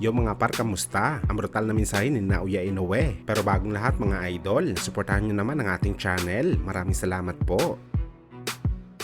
Yo mga par, kamusta? Ang brutal na mensahe ni Naoya Inoue. Pero bagong lahat mga idol, suportahan nyo naman ang ating channel. Maraming salamat po.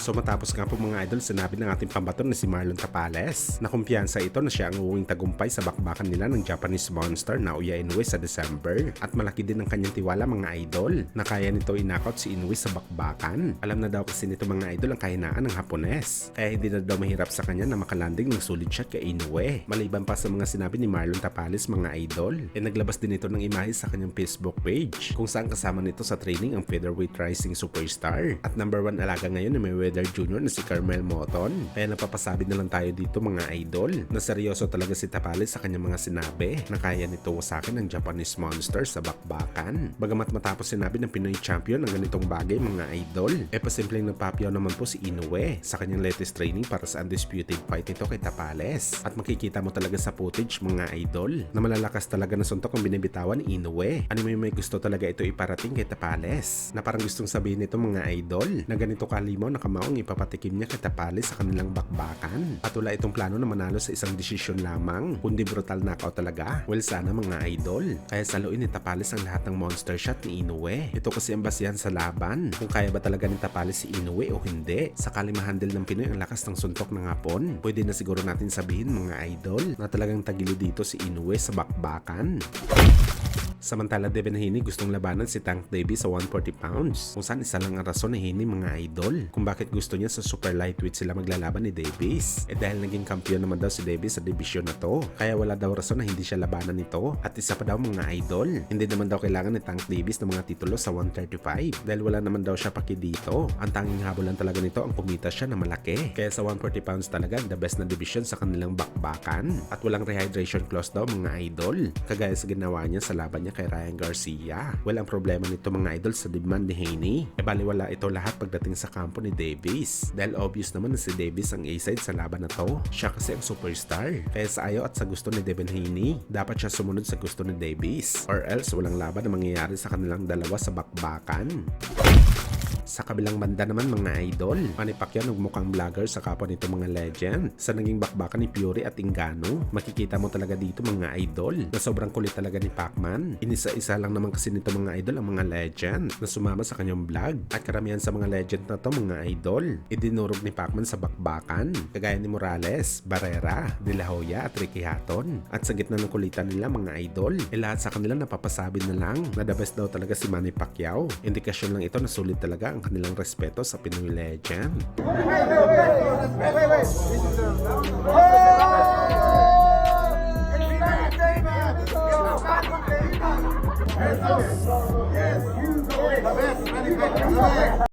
So matapos nga po mga idol, sinabi ng ating pambaton na si Marlon Tapales na kumpiyansa ito na siya ang uuwing tagumpay sa bakbakan nila ng Japanese monster Naoya Inoue sa December. At malaki din ang kanyang tiwala mga idol na kaya nito inakot si Inoue sa bakbakan. Alam na daw kasi nito mga idol ang kahinaan ng Hapones. Kaya hindi na daw mahirap sa kanya na makalanding ng solid shot kay Inoue. Maliban pa sa mga sinabi ni Marlon Tapales mga idol, naglabas din ito ng imahe sa kanyang Facebook page kung saan kasama nito sa training ang featherweight rising superstar at number 1 alaga ngayon ni Mayweather Jr. na si Carmel Moton. Kaya napapasabi na lang tayo dito mga idol na seryoso talaga si Tapales sa kanyang mga sinabi na kaya nito sa akin ng Japanese monster sa bakbakan. Bagamat matapos sinabi ng Pinoy champion ng ganitong bagay mga idol, pasimpleng nagpapiyaw naman po si Inoue sa kanyang latest training para sa undisputed fight nito kay Tapales. At makikita mo talaga sa footage mga idol na malalakas talaga na suntok ang binibitawan ni Inoue. Ano may gusto talaga ito iparating kay Tapales na parang gustong sabihin nito mga idol na ganito kalimaw na kamao ang ipapatikim niya kay Tapales sa kanilang bakbakan. At wala itong plano na manalo sa isang desisyon lamang, kundi brutal knockout talaga. Well, sana mga idol. Kaya saluin ni Tapales ang lahat ng monster shot ni Inoue. Ito kasi ang basihan sa laban, kung kaya ba talaga ni Tapales si Inoue o hindi. Sakali mahandle ng Pinoy ang lakas ng suntok ng Hapon, pwede na siguro natin sabihin mga idol na talagang tagilo dito si Inoue sa bakbakan. Samantala, Devin Haney gustong labanan si Tank Davis sa 140 pounds. Kung saan isa lang ang rason ni Haney mga idol kung bakit gusto niya sa super lightweight sila maglalaban ni Davis. Dahil naging kampiyon naman daw si Davis sa division na to. Kaya wala daw rason na hindi siya labanan nito. At isa pa daw mga idol, hindi naman daw kailangan ni Tank Davis ng mga titulo sa 135 dahil wala naman daw siya paki dito. Ang tanging habulan talaga nito ang kumita siya na malaki. Kaya sa 140 pounds talaga the best na division sa kanilang bakbakan. At walang rehydration clause daw mga idol, kagaya sa ginawa niya sa laban niya kay Ryan Garcia. Well, ang problema nito mga idol sa demand ni Haney, baliwala ito lahat pagdating sa kampo ni Davis. Dahil obvious naman na si Davis ang A-side sa laban na to. Siya kasi ang superstar. Kaya sa ayaw at sa gusto ni Devin Haney, dapat siya sumunod sa gusto ni Davis. Or else, walang laban na mangyayari sa kanilang dalawa sa bakbakan. Sa kabilang banda naman mga idol, Manny Pacquiao nagmukhang vlogger sa kapwa nito mga legend. Sa naging bakbakan ni Fury at Ngannou, makikita mo talaga dito mga idol na sobrang kulit talaga ni Pacman. Inisa-isa lang naman kasi nito mga idol ang mga legend na sumama sa kanyang vlog. At karamihan sa mga legend na to mga idol, idinurog ni Pacman sa bakbakan. Kagaya ni Morales, Barrera, De La Hoya at Ricky Hatton. At sa gitna ng kulitan nila mga idol, lahat sa kanila napapasabi na lang na the best daw talaga si Manny Pacquiao. Indikasyon lang ito na sulit talaga ang kanilang respeto sa Pinoy legend.